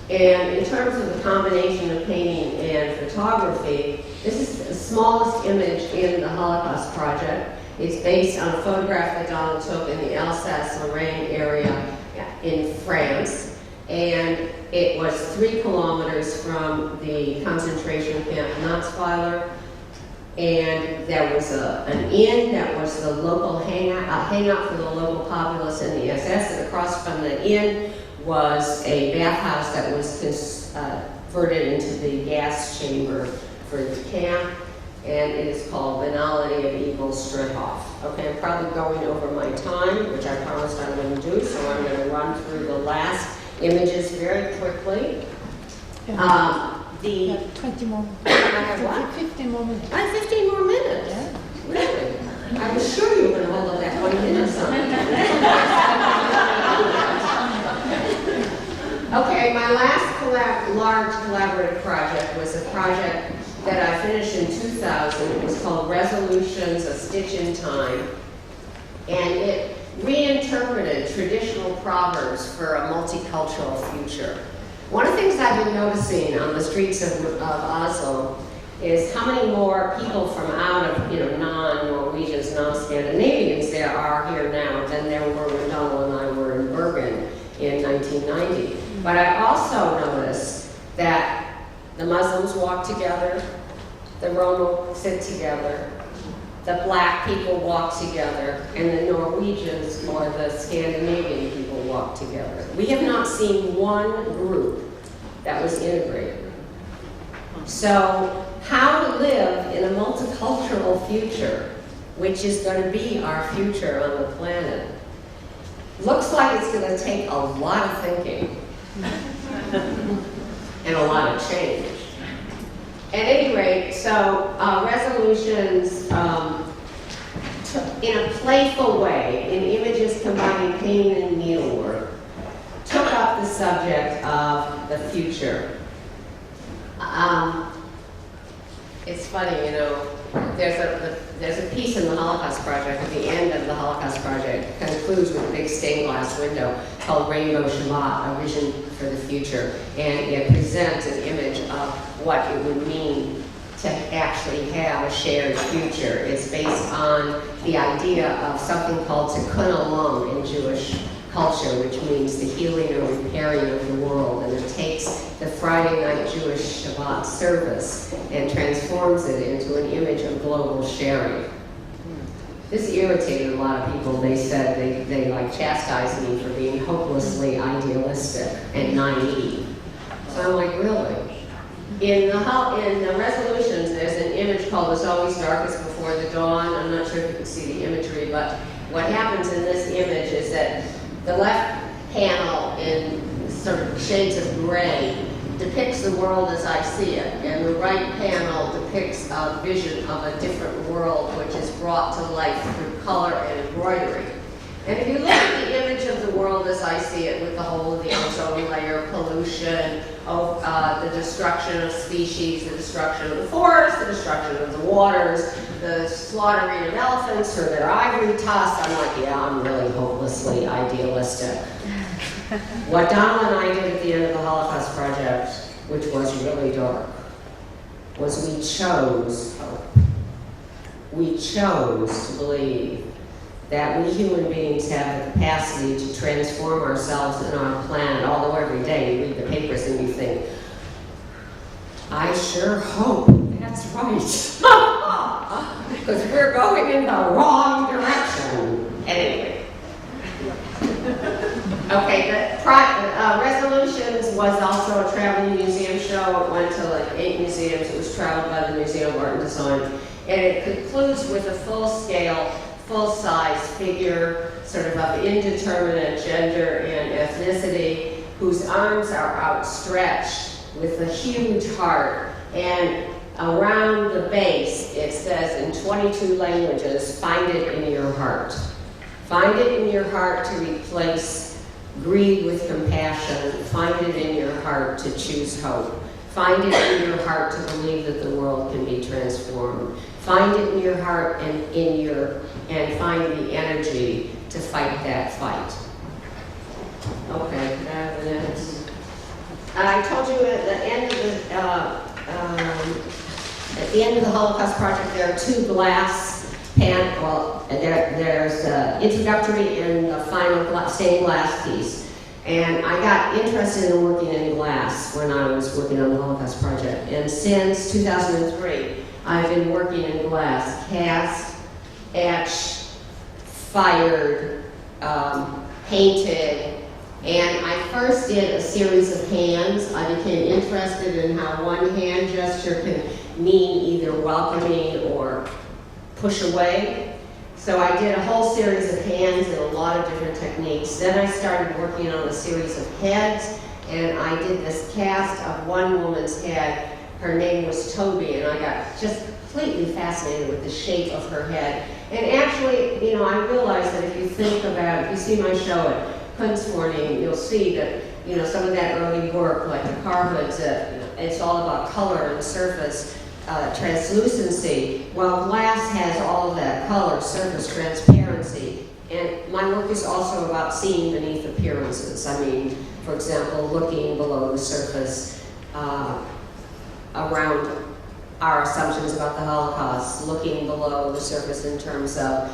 And in terms of the combination of painting and photography, this is the smallest image in the Holocaust project. It's based on a photograph that Donald took in the Alsace-Lorraine area in France. And it was 3 kilometers from the concentration camp Natzweiler. And there was an inn that was the local hangout for the local populace in the SS. And across from the inn was a bathhouse that was converted into the gas chamber for the camp. And it is called Banality of Evil Striphoff. Okay, I'm probably going over my time, which I promised I wouldn't do, so I'm going to run through the last images very quickly. 20 more. I have what? 15 more minutes. I have 15 more minutes. Yeah. Really? I was sure you were going to hold up that 20 minutes on me. Okay, my last large collaborative project was a project that I finished in 2000. It was called Resolutions, A Stitch in Time. And it reinterpreted traditional proverbs for a multicultural future. One of the things I've been noticing on the streets of Oslo is how many more people from out of, non-Norwegians, non-Scandinavians there are here now than there were when Donald and I were in Bergen in 1990. But I also noticed that the Muslims walk together, the Roma sit together, the black people walk together, and the Norwegians or the Scandinavian people walk together. We have not seen one group that was integrated. So how to live in a multicultural future, which is going to be our future on the planet, looks like it's going to take a lot of thinking and a lot of change. At any rate, so resolutions in a playful way, in images combining painting and needlework, took up the subject of the future. It's funny, there's a piece in the Holocaust Project, at the end of the Holocaust Project, concludes with a big stained glass window called Rainbow Shabbat, a vision for the future. And it presents an image of what it would mean to actually have a shared future. It's based on the idea of something called tikkun olam in Jewish culture, which means the healing or repairing of the world. And it takes the Friday night Jewish Shabbat service and transforms it into an image of global sharing. This irritated a lot of people. They said they chastised me for being hopelessly idealistic and naive. So I'm like, really? In the resolutions, there's an image called "It's Always Darkest Before the Dawn." I'm not sure if you can see the imagery, but what happens in this image is that the left panel in sort of shades of gray depicts the world as I see it, and the right panel depicts a vision of a different world which is brought to life through color and embroidery. And if you look at the image of the world as I see it, with the whole of the ozone layer, pollution, the destruction of species, the destruction of the forest, the destruction of the waters, the slaughtering of elephants for their ivory tusks, I'm like, yeah, I'm really hopelessly idealistic. What Donald and I did at the end of the Holocaust Project, which was really dark, was we chose hope. We chose to believe that we human beings have the capacity to transform ourselves and our planet, although every day you read the papers and you think, I sure hope that's right. Because we're going in the wrong direction. Anyway. Okay, the resolutions was also a traveling museum show. It went to like 8 museums. It was traveled by the Museum of Art and Design. And it concludes with a full-scale, full-size figure, sort of indeterminate gender and ethnicity, whose arms are outstretched with a huge heart. And around the base, it says in 22 languages, find it in your heart. Find it in your heart to replace greed with compassion. Find it in your heart to choose hope. Find it in your heart to believe that the world can be transformed. Find it in your heart and find the energy to fight that fight. Okay, can I have the next? I told you at the end of the Holocaust Project, there are 2 glass there's introductory and the final stained glass piece. And I got interested in working in glass when I was working on the Holocaust Project. And since 2003, I've been working in glass, cast, etched, fired, painted. And I first did a series of hands. I became interested in how one hand gesture can mean either welcoming or push away. So I did a whole series of hands and a lot of different techniques. Then I started working on a series of heads, and I did this cast of one woman's head. Her name was Toby, and I got just completely fascinated with the shape of her head. And actually, you know, I realized that if you think about, if you see my show at Kunstforening, you'll see that, you know, some of that early work, like the car hoods, it's all about color and surface. Translucency, while glass has all of that color, surface, transparency. And my work is also about seeing beneath appearances. I mean, for example, looking below the surface around our assumptions about the Holocaust, looking below the surface in terms of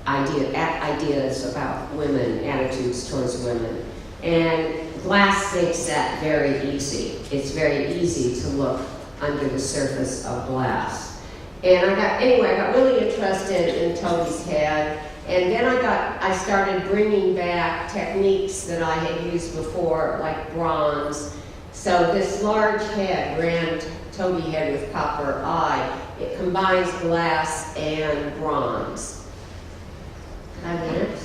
ideas about women, attitudes towards women. And glass makes that very easy. It's very easy to look under the surface of glass. And I got really interested in Toby's head, and then I started bringing back techniques that I had used before, like bronze. So this large head, grand Toby head with copper eye, it combines glass and bronze. Can I have the next?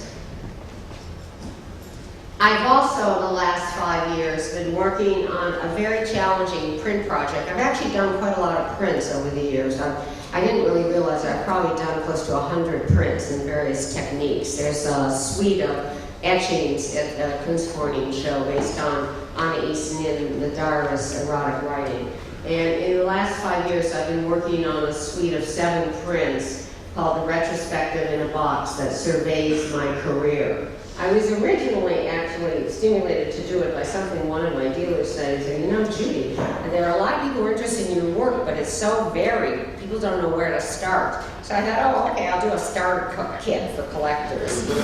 I've also, in the last 5 years, been working on a very challenging print project. I've actually done quite a lot of prints over the years. I didn't really realize I've probably done close to 100 prints in various techniques. There's a suite of etchings at the Kunstforening show based on Anna Isen, the Darwin's erotic writing. And in the last 5 years, I've been working on a suite of 7 prints called The Retrospective in a Box that surveys my career. I was originally actually stimulated to do it by something one of my dealers said. He said, you know, Judy, there are a lot of people who are interested in your work, but it's so varied. People don't know where to start. So I thought, oh, okay, I'll do a starter kit for collectors. So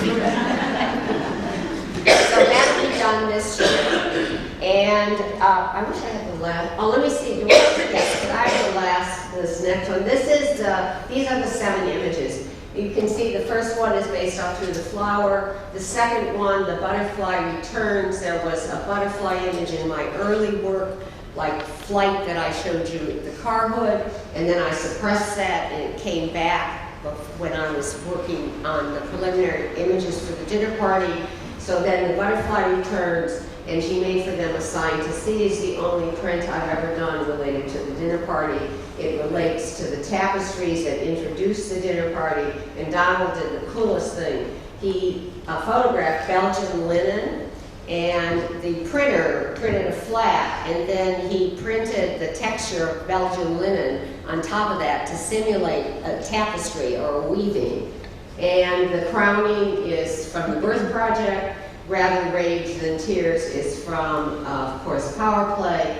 that'll be done this year. And I wish I had the last. Oh, let me see. Yes, but I have the last, this next one. These are the 7 images. You can see the first one is based off Through the Flower. The second one, The Butterfly Returns. There was a butterfly image in my early work, like Flight that I showed you at the car hood, and then I suppressed that and it came back when I was working on the preliminary images for the dinner party. So then The Butterfly Returns, and she made for them a sign to see is the only print I've ever done related to the dinner party. It relates to the tapestries that introduced the dinner party, and Donald did the coolest thing. He photographed Belgian linen, and the printer printed a flat, and then he printed the texture of Belgian linen on top of that to simulate a tapestry or a weaving. And the crowning is from the Birth Project. Rather Rage Than Tears is from, of course, Power Play.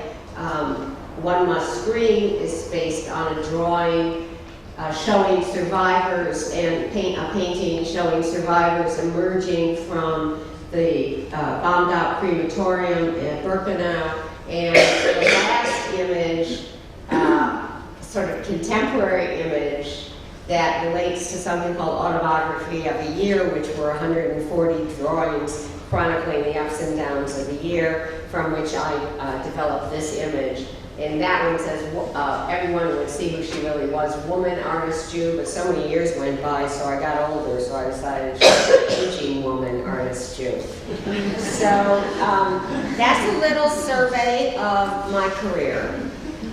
One Must Scream is based on a drawing showing survivors and a painting showing survivors emerging from the bombed out crematorium at Birkenau. And the last image, sort of contemporary image that relates to something called Autobiography of the Year, which were 140 drawings chronicling the ups and downs of the year, from which I developed this image. And that one says, everyone would see who she really was, woman, artist, Jew, but so many years went by, so I got older, so I decided aging woman, artist, Jew. So that's a little survey of my career.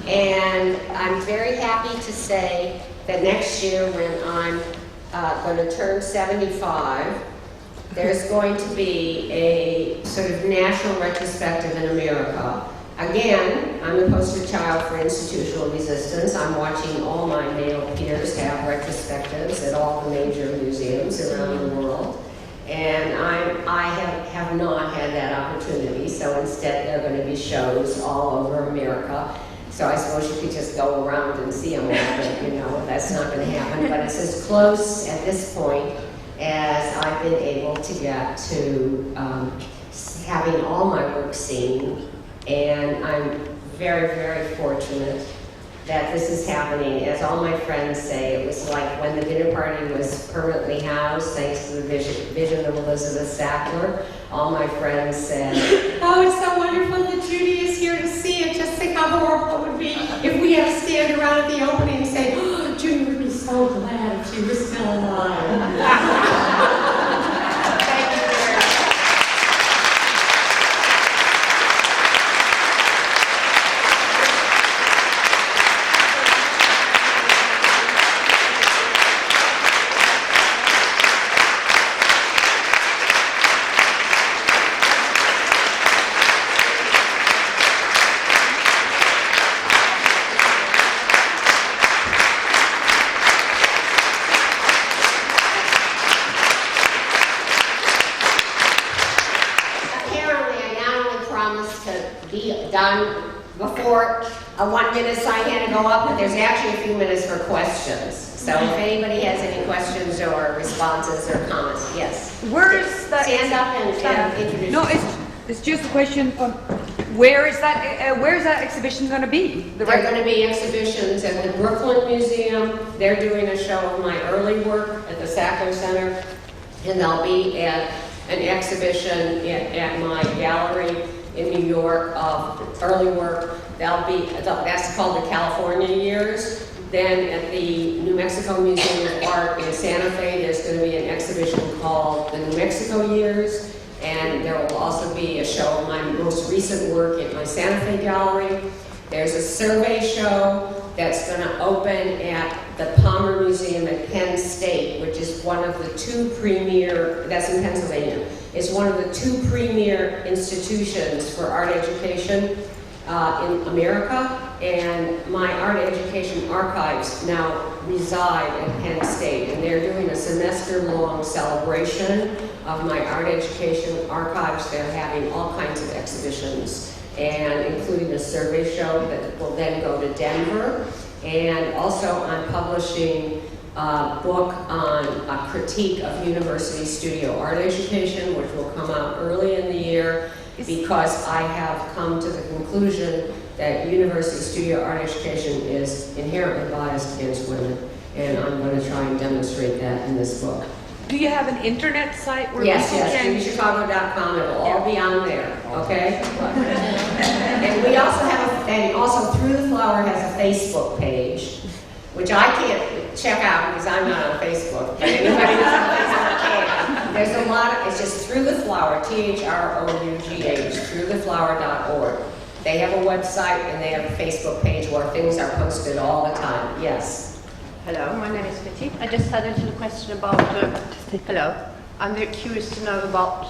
And I'm very happy to say that next year, when I'm going to turn 75, there's going to be a sort of national retrospective in America. Again, I'm the poster child for institutional resistance. I'm watching all my male peers have retrospectives at all the major museums around the world. And I have not had that opportunity, so instead there are going to be shows all over America. So I suppose you could just go around and see them all, but you know, that's not going to happen. But it's as close at this point as I've been able to get to having all my work seen. And I'm very, very fortunate that this is happening. As all my friends say, it was like when the dinner party was permanently housed, thanks to the vision of Elizabeth Sackler. All my friends said, oh, it's so wonderful that Judy is here to see it. Just think how horrible it would be if we had to stand around at the opening and say, oh, Judy would be so glad if she was still alive. Done before a 1 minute sign had to go up, but there's actually a few minutes for questions. So if anybody has any questions or responses or comments, yes. Where is that? Stand up and introduce No, yourself. it's just a question on where is that exhibition going to be? There are going to be exhibitions at the Brooklyn Museum. They're doing a show of my early work at the Sackler Center, and there'll be an exhibition at my gallery in New York of early work. That's called the California Years. Then at the New Mexico Museum of Art in Santa Fe, there's going to be an exhibition called the New Mexico Years. And there will also be a show of my most recent work at my Santa Fe gallery. There's a survey show that's going to open at the Palmer Museum at Penn State, which is one of the two premier, that's in Pennsylvania, is one of the two premier institutions for art education in America. And my art education archives now reside at Penn State, and they're doing a semester-long celebration of my art education archives. They're having all kinds of exhibitions, and including a survey show that will then go to Denver. And also I'm publishing a book on a critique of university studio art education, which will come out early in the year, because I have come to the conclusion that university studio art education is inherently biased against women, and I'm going to try and demonstrate that in this book. Do you have an internet site where Yes, people can... judychicago.com. It'll all be on there, okay? And we also have, and also Through the Flower has a Facebook page, which I can't check out because I'm not on Facebook. But anybody who's on Facebook can. There's a lot of, it's just Through the Flower, THROUGH, throughtheflower.org. They have a website and they have a Facebook page where things are posted all the time. Yes. Hello, my name is Betty. I just had a little question about, hello, I'm very curious to know about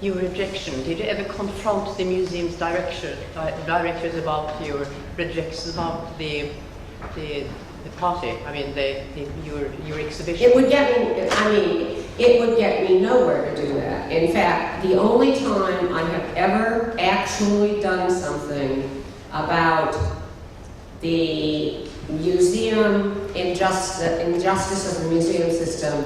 your rejection. Did you ever confront the museum's directors about your rejections about the party? I mean, your exhibition. It would get me nowhere to do that. In fact, the only time I have ever actually done something about the museum injustice of the museum system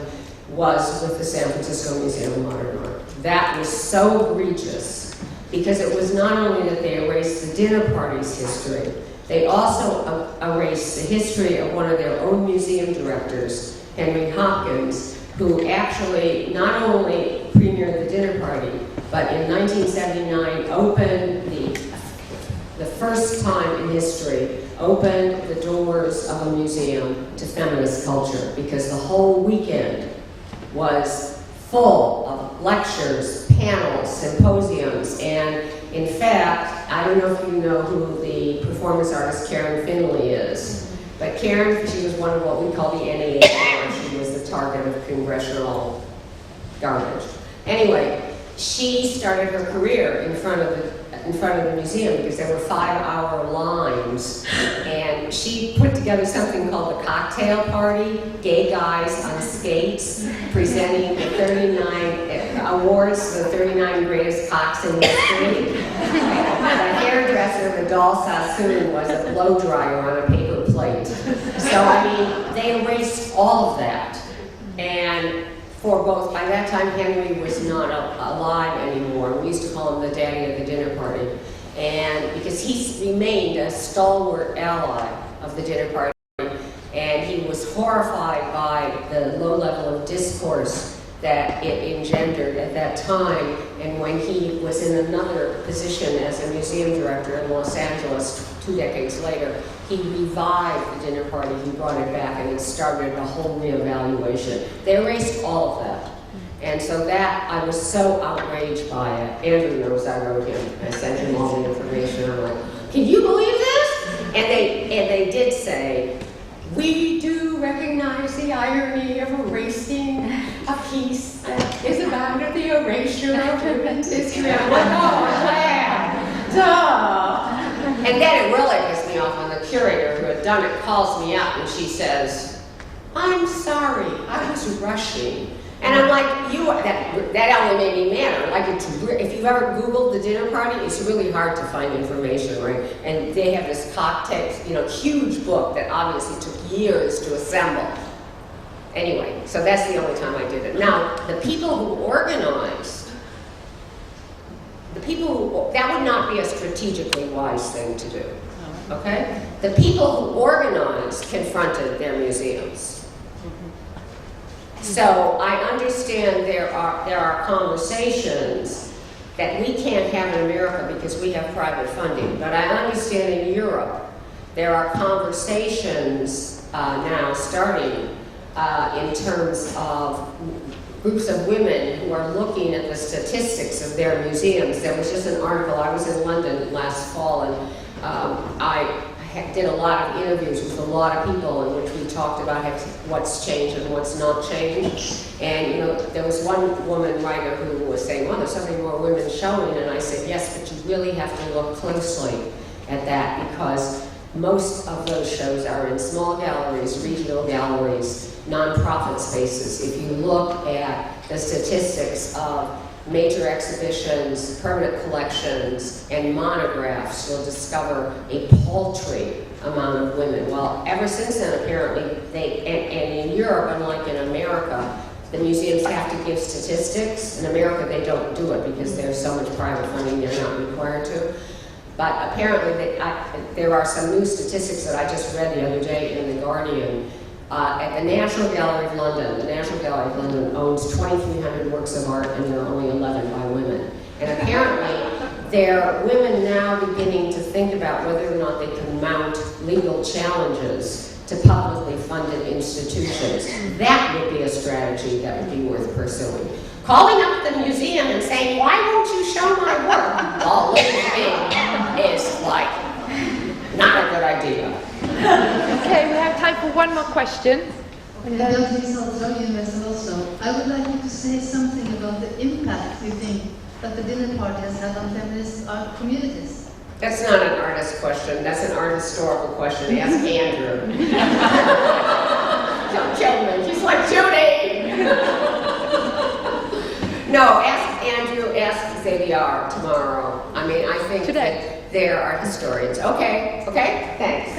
was with the San Francisco Museum of Modern Art. That was so egregious because it was not only that they erased the dinner party's history, they also erased the history of one of their own museum directors, Henry Hopkins, who actually not only premiered the dinner party, but in 1979 opened the first time in history, opened the doors of a museum to feminist culture, because the whole weekend was full of lectures, panels, symposiums, and in fact, I don't know if you know who the performance artist Karen Finley is, but Karen, she was one of what we call the NAA. She was the target of congressional garbage. Anyway, she started her career in front of the museum because there were 5-hour lines, and she put together something called the cocktail party, gay guys on skates presenting the 39 awards to the 39 greatest cocks in history. The hairdresser, Vidal Sassoon, was a blow dryer on a paper plate. So I mean, they erased all of that, and for both, by that time Henry was not alive anymore. We used to call him the daddy of the dinner party. And because he remained a stalwart ally of the dinner party, and he was horrified by the low level of discourse that it engendered at that time. And when he was in another position as a museum director in Los Angeles 2 decades later, he revived the dinner party, he brought it back, and it started a whole reevaluation. They erased all of that. And so that, I was so outraged by it. Andrew knows I wrote him. I sent him all the information. I'm like, can you believe this? And they did say, we do recognize the irony of erasing a piece that is about the erasure of women's history. I'm like, oh, man, duh. And then it really pissed me off when the curator who had done it calls me up and she says, I'm sorry, I was rushing. And I'm like, that only made me mad. Like, if you've ever Googled the dinner party, it's really hard to find information, right? And they have this cocktail, huge book that obviously took years to assemble. Anyway, so that's the only time I did it. Now, the people who organized, that would not be a strategically wise thing to do, okay? The people who organized confronted their museums. So I understand there are conversations that we can't have in America because we have private funding, but I understand in Europe there are conversations now starting in terms of groups of women who are looking at the statistics of their museums. There was just an article, I was in London last fall, and I did a lot of interviews with a lot of people in which we talked about what's changed and what's not changed. And there was one woman writer who was saying, well, there's so many more women showing, and I said, yes, but you really have to look closely at that, because most of those shows are in small galleries, regional galleries, nonprofit spaces. If you look at the statistics of major exhibitions, permanent collections, and monographs, you'll discover a paltry amount of women. Well, ever since then, apparently, and in Europe, unlike in America, the museums have to give statistics. In America, they don't do it because there's so much private funding, they're not required to. But apparently, there are some new statistics that I just read the other day in The Guardian. At the National Gallery of London, the National Gallery of London owns 2,300 works of art, and there are only 11 by women. And apparently, there are women now beginning to think about whether or not they can mount legal challenges to publicly funded institutions. That would be a strategy that would be worth pursuing. Calling up the museum and saying, why won't you show my work? Well, living is like, not a good idea. Okay, we have time for one more question. I would like you to say something about the impact you think that the dinner party has had on feminist art communities. That's not an artist question. That's an art historical question. Ask Andrew. Don't kill me. He's like, Judy! No, ask Andrew, ask Xavier tomorrow. I mean, I think that there are historians. Okay, thanks.